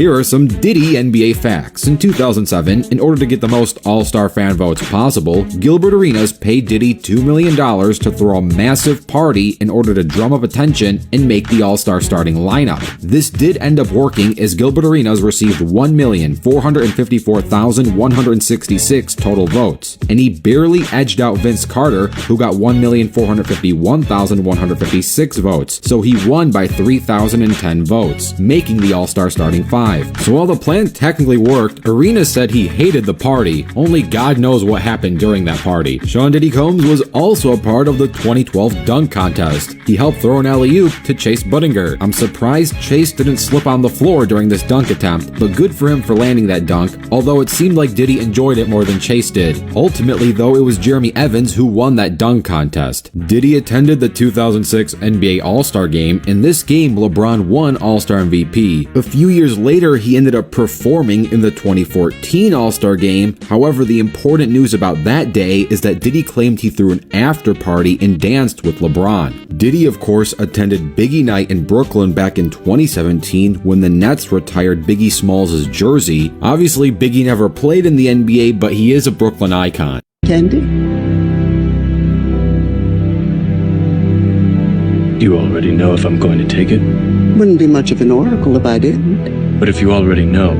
Here are some Diddy NBA facts. In 2007, in order to get the most All-Star fan votes possible, Gilbert Arenas paid Diddy $2 million to throw a massive party in order to drum up attention and make the All-Star starting lineup. This did end up working, as Gilbert Arenas received 1,454,166 total votes, and he barely edged out Vince Carter, who got 1,451,156 votes, so he won by 3,010 votes, making the All-Star starting five. So while the plan technically worked, Arenas said he hated the party. Only God knows what happened during that party. Sean Diddy Combs was also a part of the 2012 dunk contest. He helped throw an alley-oop to Chase Budinger. I'm surprised Chase didn't slip on the floor during this dunk attempt, but good for him for landing that dunk, although it seemed like Diddy enjoyed it more than Chase did. Ultimately, though, it was Jeremy Evans who won that dunk contest. Diddy attended the 2006 NBA All-Star Game. In this game, LeBron won All-Star MVP. A few years later, he ended up performing in the 2014 All-Star Game. However, the important news about that day is that Diddy claimed he threw an after party and danced with LeBron. Diddy, of course, attended Biggie Night in Brooklyn back in 2017 when the Nets retired Biggie Smalls' jersey. Obviously, Biggie never played in the NBA, but he is a Brooklyn icon. Candy? You already know if I'm going to take it? Wouldn't be much of an oracle if I didn't. But if you already know,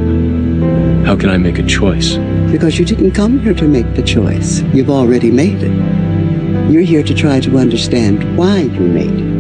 how can I make a choice? Because you didn't come here to make the choice. You've already made it. You're here to try to understand why you made it.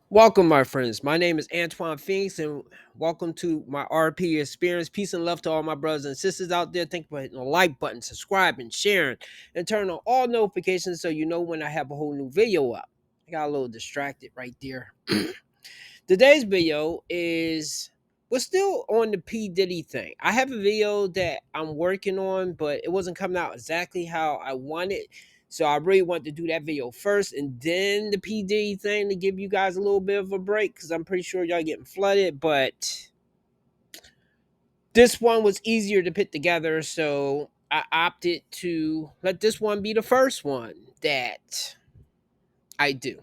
Welcome, my friends. My name is Antoine Phoenix, and welcome to my RP experience. Peace and love to all my brothers and sisters out there. Thank you for hitting the like button, subscribing, sharing, and turn on all notifications so you know when I have a whole new video up. I got a little distracted right there. Today's video we're still on the P. Diddy thing. I have a video that I'm working on, but it wasn't coming out exactly how I wanted. So I really want to do that video first and then the P. Diddy thing to give you guys a little bit of a break, because I'm pretty sure y'all getting flooded. But this one was easier to put together, so I opted to let this one be the first one that I do.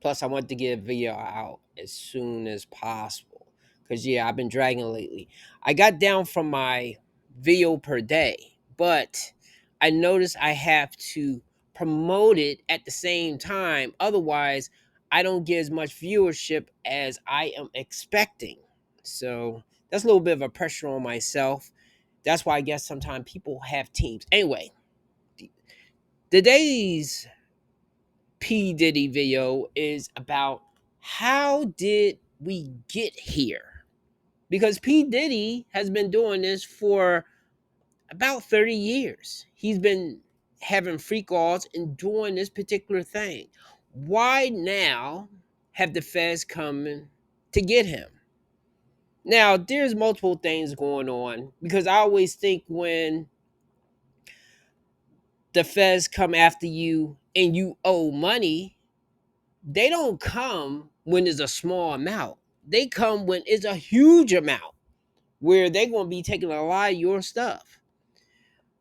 Plus, I want to get a video out as soon as possible, because, yeah, I've been dragging lately. I got down from my video per day, but I noticed I have to promote it at the same time. Otherwise, I don't get as much viewership as I am expecting. So that's a little bit of a pressure on myself. That's why I guess sometimes people have teams. Anyway, today's P. Diddy video is about how did we get here? Because P. Diddy has been doing this for about 30 years. He's been having freak offs and doing this particular thing. Why now have the feds come to get him? Now, there's multiple things going on, because I always think when the feds come after you and you owe money, they don't come when it's a small amount. They come when it's a huge amount, where they're going to be taking a lot of your stuff.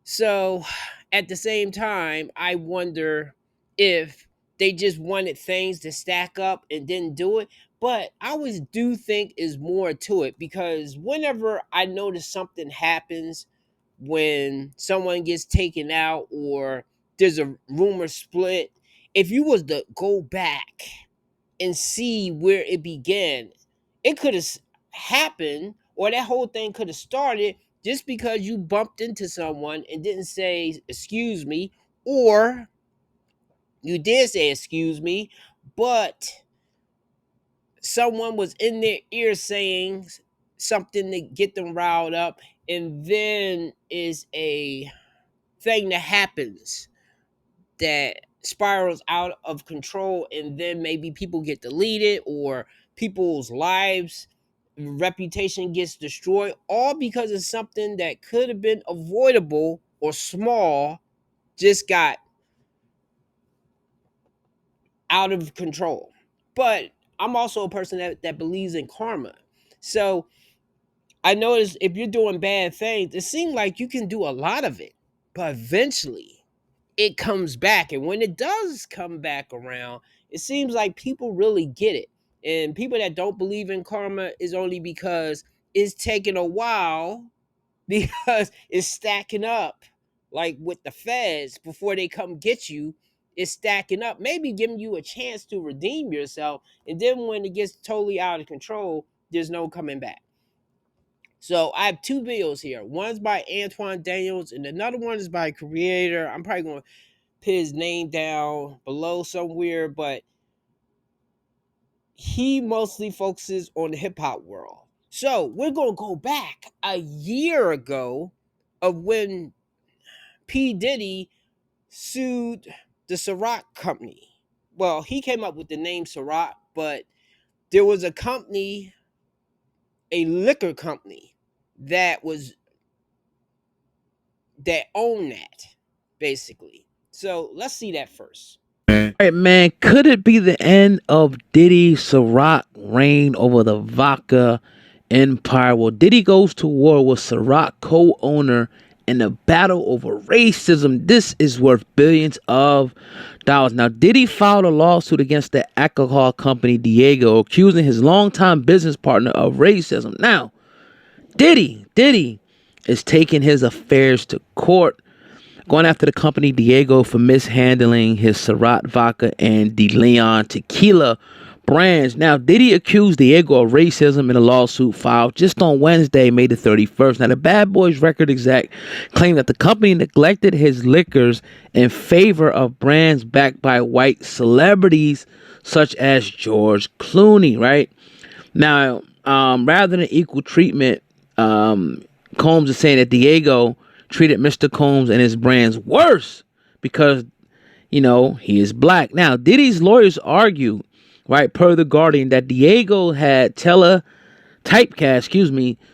So at the same time, I wonder if they just wanted things to stack up and didn't do it. But I always do think is more to it, because whenever I notice something happens when someone gets taken out or there's a rumor split. If you was to go back and see where it began, it could have happened, or that whole thing could have started just because you bumped into someone and didn't say excuse me, or you did say excuse me, but someone was in their ear saying something to get them riled up, and then is a thing that happens that spirals out of control, and then maybe people get deleted, or people's lives reputation gets destroyed, all because of something that could have been avoidable or small, just got out of control. But I'm also a person that believes in karma. So I notice if you're doing bad things, it seems like you can do a lot of it, but eventually it comes back. And when it does come back around, it seems like people really get it. And people that don't believe in karma is only because it's taking a while, because it's stacking up like with the feds before they come get you. It's stacking up, maybe giving you a chance to redeem yourself. And then when it gets totally out of control, there's no coming back. So I have two videos here. One's by Antoine Daniels, and another one is by a creator. I'm probably going to put his name down below somewhere, but he mostly focuses on the hip hop world. So we're going to go back a year ago of when P. Diddy sued the Ciroc company. Well, he came up with the name Ciroc, but there was a company, a liquor company, that owned that, basically. So let's see that first. All right, man, could it be the end of Diddy's Ciroc reign over the vodka empire? Well, Diddy goes to war with Ciroc co-owner in a battle over racism. This is worth billions of dollars. Now, Diddy filed a lawsuit against the alcohol company Diego, accusing his longtime business partner of racism. Now, Diddy is taking his affairs to court, going after the company Diego for mishandling his Ciroc vodka and De Leon tequila brands. Now, Diddy accused Diego of racism in a lawsuit filed just on Wednesday, May the 31st. Now, the Bad Boys record exec claimed that the company neglected his liquors in favor of brands backed by white celebrities such as George Clooney, right? Now, rather than equal treatment, Combs is saying that Diego treated Mr. Combs and his brands worse because, he is black. Now, Diddy's lawyers argue, right, per The Guardian, that Diego had typecast,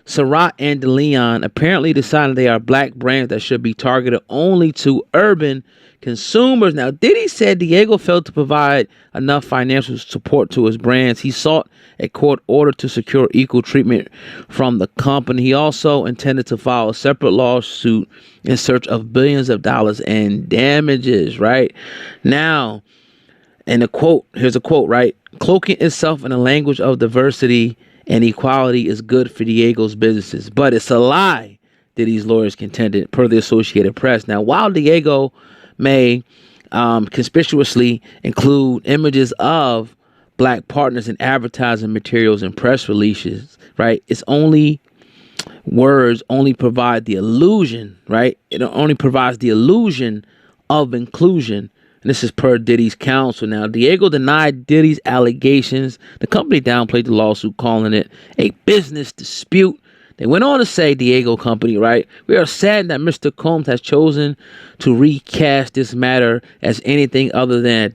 Ciroc and De Leon, apparently deciding they are black brands that should be targeted only to urban consumers. Now, Diddy said Diego failed to provide enough financial support to his brands. He sought a court order to secure equal treatment from the company. He also intended to file a separate lawsuit in search of billions of dollars in damages, right? Now, and here's a quote, right? Cloaking itself in the language of diversity and equality is good for Diego's businesses, but it's a lie, Diddy's lawyers contended, per the Associated Press. Now, while Diego may conspicuously include images of black partners in advertising materials and press releases, right? It's only words only provide the illusion, right? It only provides the illusion of inclusion. And this is per Diddy's counsel. Now, Diego denied Diddy's allegations. The company downplayed the lawsuit, calling it a business dispute. They went on to say, Diego Company, right? We are saddened that Mr. Combs has chosen to recast this matter as anything other than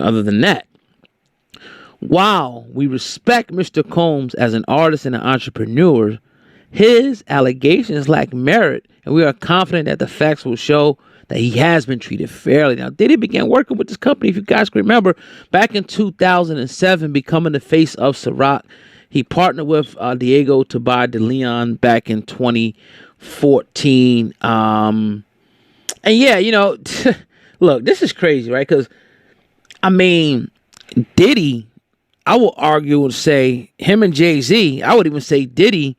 other than that. While we respect Mr. Combs as an artist and an entrepreneur, his allegations lack merit, and we are confident that the facts will show that he has been treated fairly. Now, Diddy began working with this company, if you guys can remember, back in 2007, becoming the face of Ciroc. He partnered with Diego to buy De Leon back in 2014. And yeah, look, this is crazy, right? Because, Diddy, I will argue and say him and Jay-Z, I would even say Diddy,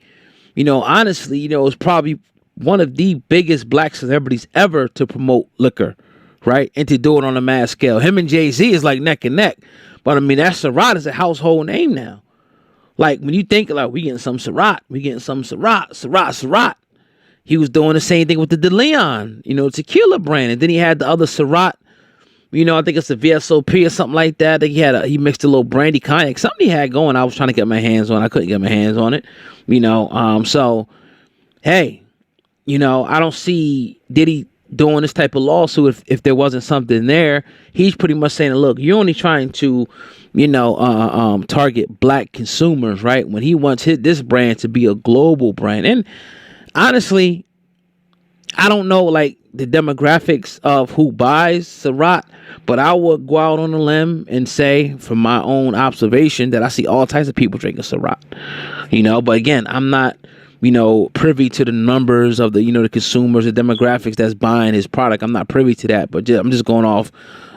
honestly, is probably one of the biggest black celebrities ever to promote liquor, right? And to do it on a mass scale. Him and Jay-Z is like neck and neck. But I mean, that Ciroc is a household name now. Like when you think like we getting some Ciroc, Ciroc. He was doing the same thing with the DeLeon, tequila brand. And then he had the other Ciroc, I think it's the VSOP or something like that. He mixed a little brandy cognac. Something he had going. I was trying to get my hands on. I couldn't get my hands on it. So hey, I don't see Diddy doing this type of lawsuit if there wasn't something there. He's pretty much saying, look, you're only trying to, target black consumers, right? When he wants this brand to be a global brand. And honestly, I don't know like the demographics of who buys Ciroc, but I would go out on a limb and say from my own observation that I see all types of people drinking Ciroc, but again, I'm not, privy to the numbers of the, the consumers, the demographics that's buying his product. I'm not privy to that, but I'm just going off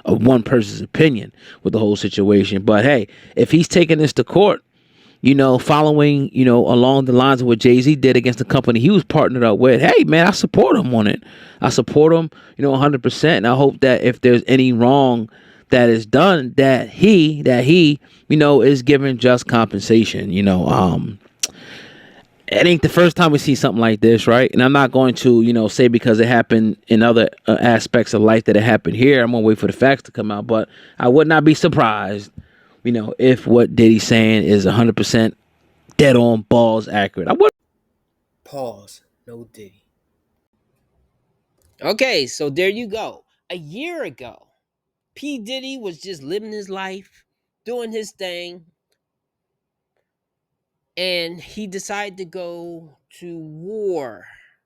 of one person's opinion with the whole situation. But hey, if he's taking this to court, following, along the lines of what Jay-Z did against the company he was partnered up with, hey, man, I support him on it. I support him, 100%. And I hope that if there's any wrong that is done, that he, is given just compensation. It ain't the first time we see something like this, right? And I'm not going to, say because it happened in other aspects of life that it happened here. I'm going to wait for the facts to come out. But I would not be surprised if what Diddy's saying is 100% dead on balls accurate. I would. Pause. No Diddy. Okay, so there you go. A year ago, P. Diddy was just living his life, doing his thing, and he decided to go to war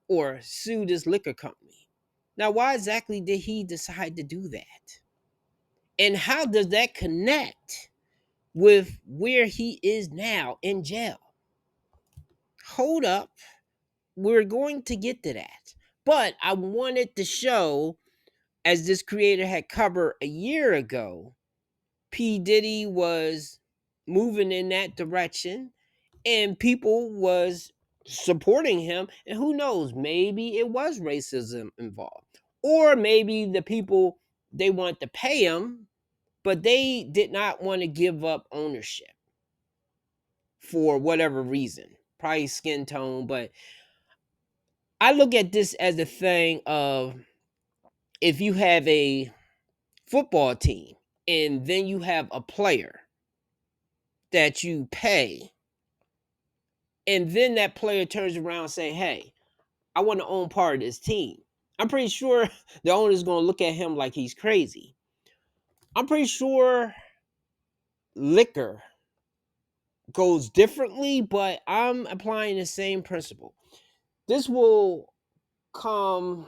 or sue this liquor company. Now, why exactly did he decide to do that? And how does that connect with where he is now in jail? Hold up. We're going to get to that. But I wanted to show, as this creator had covered a year ago, P. Diddy was moving in that direction and people was supporting him. And who knows, maybe it was racism involved. Or maybe the people, they want to pay him, but they did not want to give up ownership for whatever reason. Probably skin tone, but I look at this as a thing of if you have a football team and then you have a player that you pay, and then that player turns around and say, hey, I want to own part of this team. I'm pretty sure the owner's going to look at him like he's crazy. I'm pretty sure liquor goes differently, but I'm applying the same principle. This will come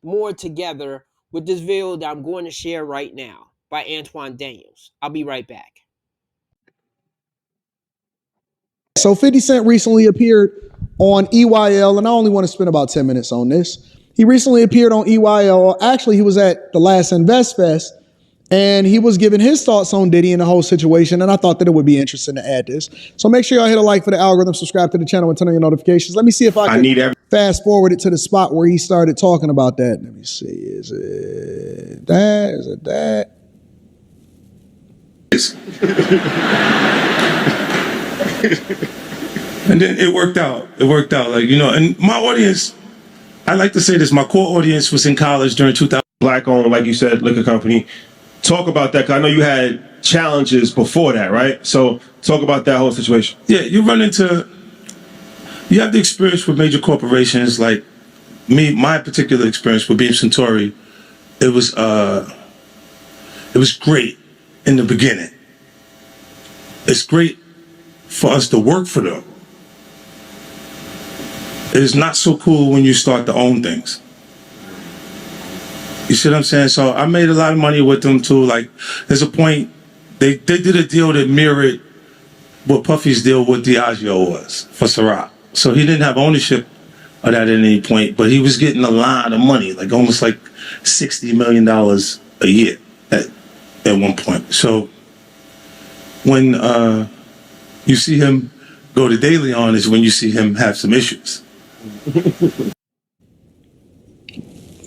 more together with this video that I'm going to share right now by Antoine Daniels. I'll be right back. So 50 Cent recently appeared on EYL, and I only want to spend about 10 minutes on this. He recently appeared on EYL. Actually, he was at the last Invest Fest, and he was giving his thoughts on Diddy and the whole situation, and I thought that it would be interesting to add this. So make sure y'all hit a like for the algorithm, subscribe to the channel, and turn on your notifications. Let me see if I can fast forward it to the spot where he started talking about that. Let me see. Is it that? Is it that? And then it worked out. And my audience, I like to say this, my core audience was in college during 2000. Black-owned, like you said, liquor company. Talk about that, because I know you had challenges before that, right? So talk about that whole situation. Yeah, you have the experience with major corporations like me. My particular experience with Beam Suntory, it was great in the beginning. It's great for us to work for them. It is not so cool when you start to own things. You see what I'm saying? So I made a lot of money with them too. Like, there's a point, they did a deal that mirrored what Puffy's deal with Diageo was for Ciroc. So he didn't have ownership of that at any point, but he was getting a lot of money, like almost like $60 million a year at one point. So when you see him go to Daily On is when you see him have some issues.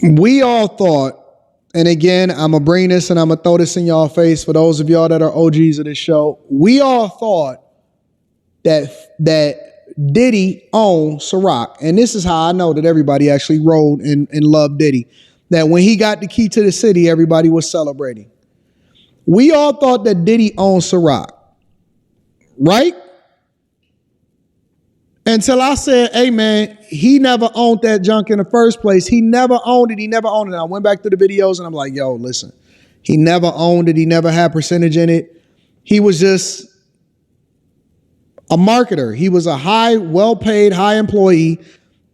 We all thought And again, I'm going to bring this and I'm going to throw this in y'all face for those of y'all that are OGs of this show. We all thought that Diddy owned Ciroc. And this is how I know that everybody actually rolled and loved Diddy. That when he got the key to the city, everybody was celebrating. We all thought that Diddy owned Ciroc. Right? Until I said, hey, man, he never owned that junk in the first place. He never owned it. He never owned it. I went back to the videos and I'm like, yo, listen, he never owned it. He never had percentage in it. He was just a marketer. He was a well-paid, high employee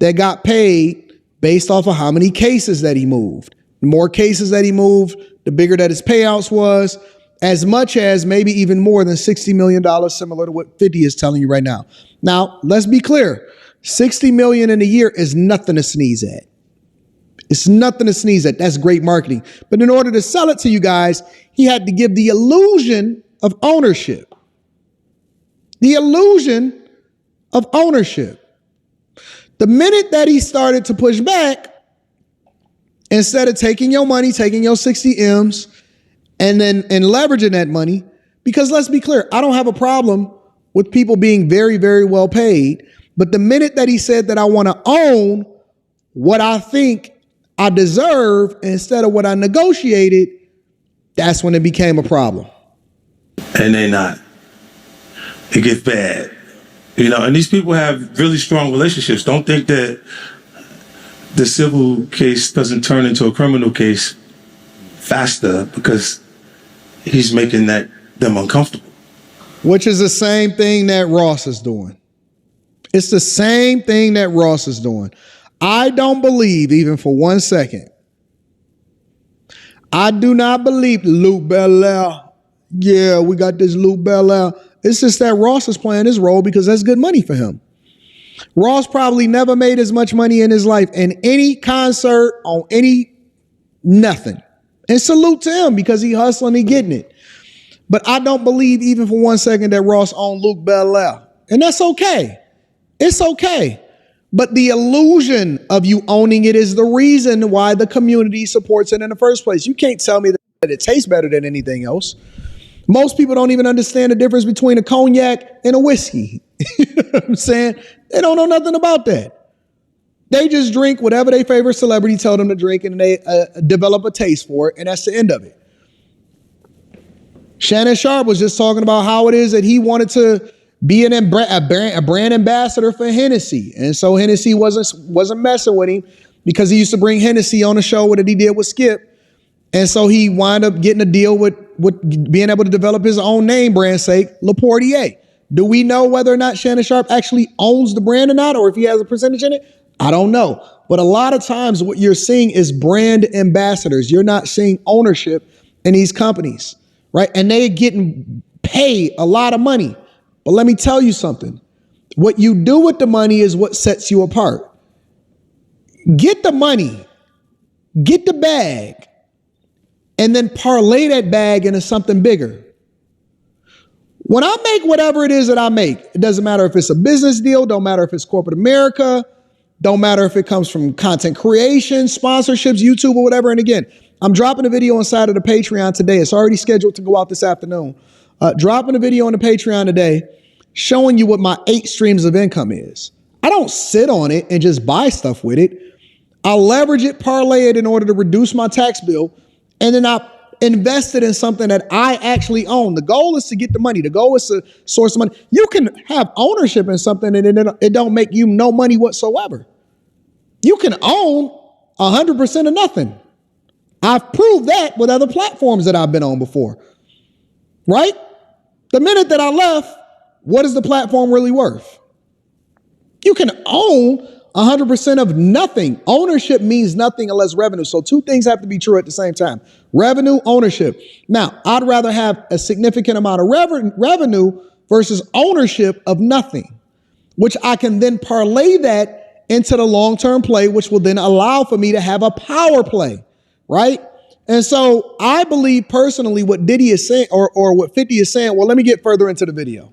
that got paid based off of how many cases that he moved. The more cases that he moved, the bigger that his payouts was, as much as maybe even more than $60 million, similar to what 50 is telling you right now. Now, let's be clear. $60 million in a year is nothing to sneeze at. It's nothing to sneeze at. That's great marketing. But in order to sell it to you guys, he had to give the illusion of ownership. The illusion of ownership. The minute that he started to push back, instead of taking your money, taking your 60 M's, and leveraging that money, because let's be clear, I don't have a problem with people being very, very well paid. But the minute that he said that I want to own what I think I deserve instead of what I negotiated, that's when it became a problem. And they not. It gets bad. And these people have really strong relationships. Don't think that the civil case doesn't turn into a criminal case faster because he's making them uncomfortable. Which is the same thing that Ross is doing. It's the same thing that Ross is doing. I don't believe, even for 1 second, I do not believe Luke Belair. Yeah, we got this Luke Belair. It's just that Ross is playing his role because that's good money for him. Ross probably never made as much money in his life in any concert, on nothing. And salute to him because he hustling, he getting it. But I don't believe even for 1 second that Ross owned Luke Belair. And that's okay. It's okay. But the illusion of you owning it is the reason why the community supports it in the first place. You can't tell me that it tastes better than anything else. Most people don't even understand the difference between a cognac and a whiskey. You know what I'm saying? They don't know nothing about that. They just drink whatever their favorite celebrity tell them to drink, and they develop a taste for it, and that's the end of it. Shannon Sharp was just talking about how it is that he wanted to be a brand ambassador for Hennessy. And so Hennessy wasn't messing with him because he used to bring Hennessy on the show that he did with Skip. And so he wound up getting a deal with being able to develop his own name brand sake, Le Portier. Do we know whether or not Shannon Sharp actually owns the brand or not, or if he has a percentage in it? I don't know. But a lot of times what you're seeing is brand ambassadors. You're not seeing ownership in these companies, right? And they're getting paid a lot of money. But let me tell you something. What you do with the money is what sets you apart. Get the money, get the bag, and then parlay that bag into something bigger. When I make whatever it is that I make, it doesn't matter if it's a business deal, don't matter if it's corporate America, don't matter if it comes from content creation, sponsorships, YouTube, or whatever. And again, I'm dropping a video inside of the Patreon today. It's already scheduled to go out this afternoon. Dropping a video on the Patreon today showing you what my 8 streams of income is. I don't sit on it and just buy stuff with it. I leverage it, parlay it in order to reduce my tax bill, and then I invest it in something that I actually own. The goal is to get the money. The goal is to source the money. You can have ownership in something and it don't make you no money whatsoever. You can own 100% of nothing. I've proved that with other platforms that I've been on before, right? The minute that I left, what is the platform really worth? You can own 100% of nothing. Ownership means nothing unless revenue. So 2 things have to be true at the same time. Revenue, ownership. Now, I'd rather have a significant amount of revenue versus ownership of nothing, which I can then parlay that into the long-term play, which will then allow for me to have a power play, right? And so I believe personally what Diddy is saying or what 50 is saying. Well, let me get further into the video.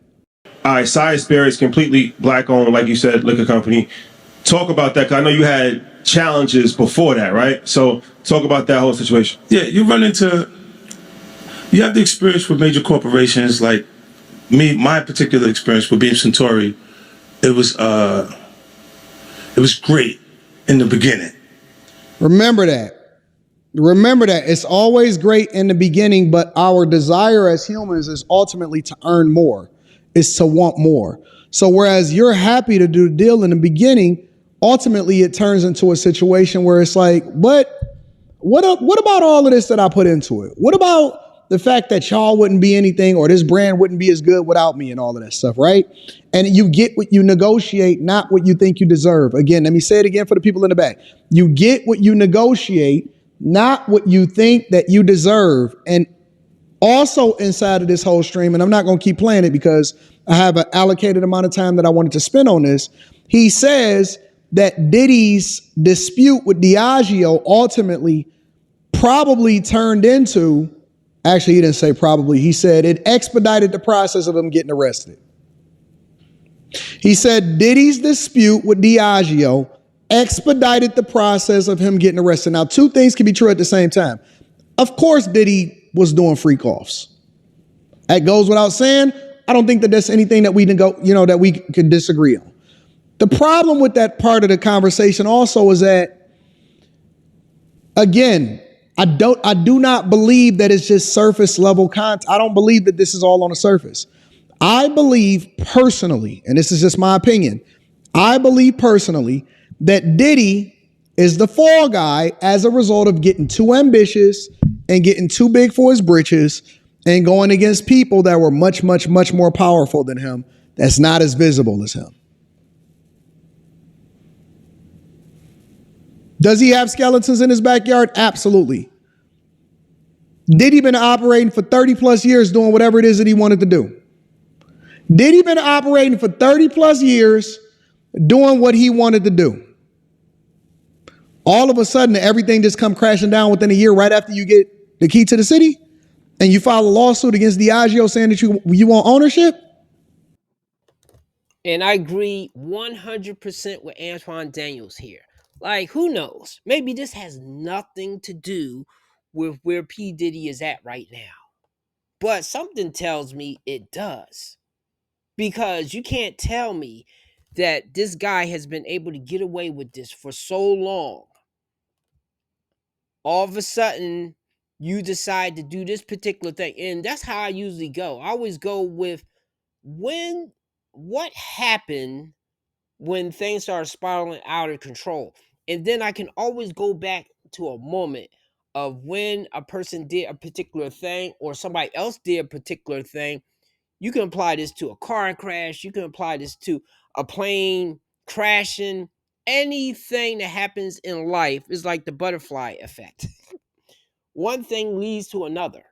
All right, Science Bear is completely black-owned, like you said, liquor company. talk about that, 'cause I know you had challenges before that, right? So talk about that whole situation. Yeah, you have the experience with major corporations like me. My particular experience with being Centauri, it was great in the beginning. Remember that. Remember that. It's always great in the beginning, but our desire as humans is ultimately to earn more, is to want more. So whereas you're happy to do the deal in the beginning, ultimately it turns into a situation where it's like, what about all of this that I put into it? What about the fact that y'all wouldn't be anything or this brand wouldn't be as good without me and all of that stuff, right? And you get what you negotiate, not what you think you deserve. Again, let me say it again for the people in the back. You get what you negotiate, not what you think that you deserve. And also inside of this whole stream, and I'm not going to keep playing it because I have an allocated amount of time that I wanted to spend on this. He says that Diddy's dispute with Diageo ultimately probably turned into, actually, he didn't say probably, he said it expedited the process of him getting arrested. He said Diddy's dispute with Diageo expedited the process of him getting arrested. Now, two things can be true at the same time. Of course, Diddy was doing freak offs. That goes without saying. I don't think that that's anything that that we could disagree on. The problem with that part of the conversation also is that, again, I do not believe that it's just surface level content. I don't believe that this is all on the surface. I believe personally, and this is just my opinion, I believe personally that Diddy is the fall guy as a result of getting too ambitious and getting too big for his britches and going against people that were much, much, much more powerful than him, that's not as visible as him. Does he have skeletons in his backyard? Absolutely. Diddy been operating for 30 plus years doing whatever it is that he wanted to do? Diddy been operating for 30 plus years doing what he wanted to do? All of a sudden, everything just come crashing down within a year right after you get the key to the city and you file a lawsuit against Diageo saying that you want ownership? And I agree 100% with Antoine Daniels here. Like, who knows? Maybe this has nothing to do with where P. Diddy is at right now. But something tells me it does. Because you can't tell me that this guy has been able to get away with this for so long. All of a sudden, you decide to do this particular thing. And that's how I usually go. I always go with what happened when things start spiraling out of control. And then I can always go back to a moment of when a person did a particular thing or somebody else did a particular thing. You can apply this to a car crash. You can apply this to a plane crashing. Anything that happens in life is like the butterfly effect. One thing leads to another.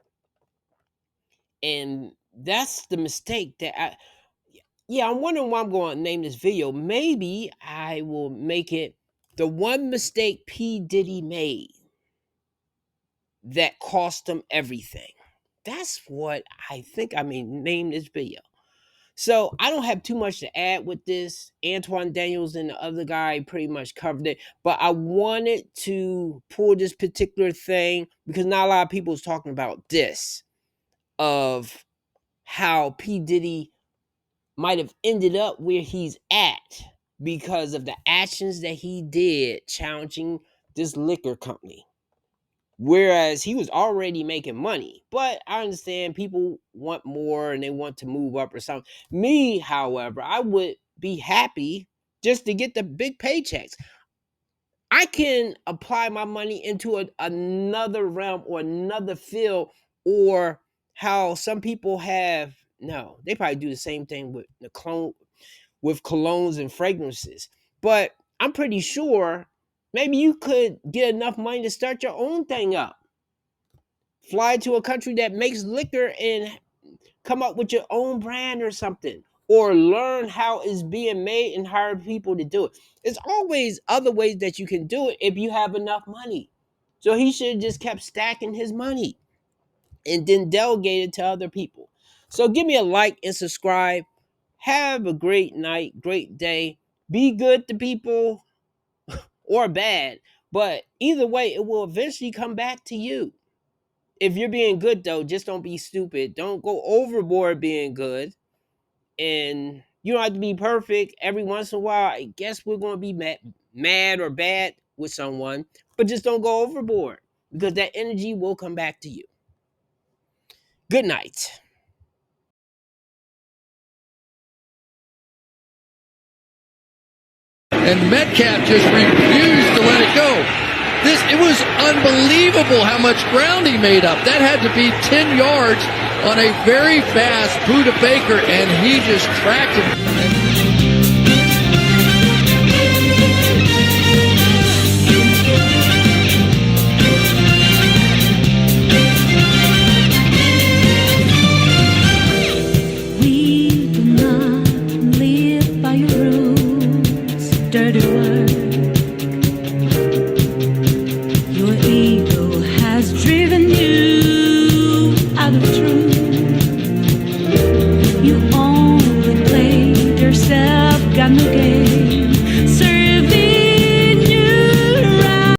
And that's the mistake I'm wondering why I'm going to name this video. Maybe I will make it the one mistake P. Diddy made that cost him everything. That's what I think I may name this video. So I don't have too much to add with this. Antoine Daniels and the other guy pretty much covered it. But I wanted to pull this particular thing because not a lot of people is talking about this, of how P. Diddy might have ended up where he's at because of the actions that he did challenging this liquor company. Whereas he was already making money. But I understand people want more and they want to move up or something. Me, however, I would be happy just to get the big paychecks. I can apply my money into another realm or another field, or how some people have. No, they probably do the same thing with colognes and fragrances. But I'm pretty sure maybe you could get enough money to start your own thing up. Fly to a country that makes liquor and come up with your own brand or something. Or learn how it's being made and hire people to do it. There's always other ways that you can do it if you have enough money. So he should have just kept stacking his money and then delegated to other people. So give me a like and subscribe. Have a great night, great day. be good to people or bad, but either way, it will eventually come back to you. If you're being good, though, just don't be stupid. Don't go overboard being good. And you don't have to be perfect. Every once in a while, I guess we're going to be mad or bad with someone, but just don't go overboard because that energy will come back to you. Good night. And Metcalf just refused to let it go. It was unbelievable how much ground he made up. That had to be 10 yards on a very fast Buda Baker, and he just tracked him. Dirty work. Your ego has driven you out of truth. You only played yourself, got no game.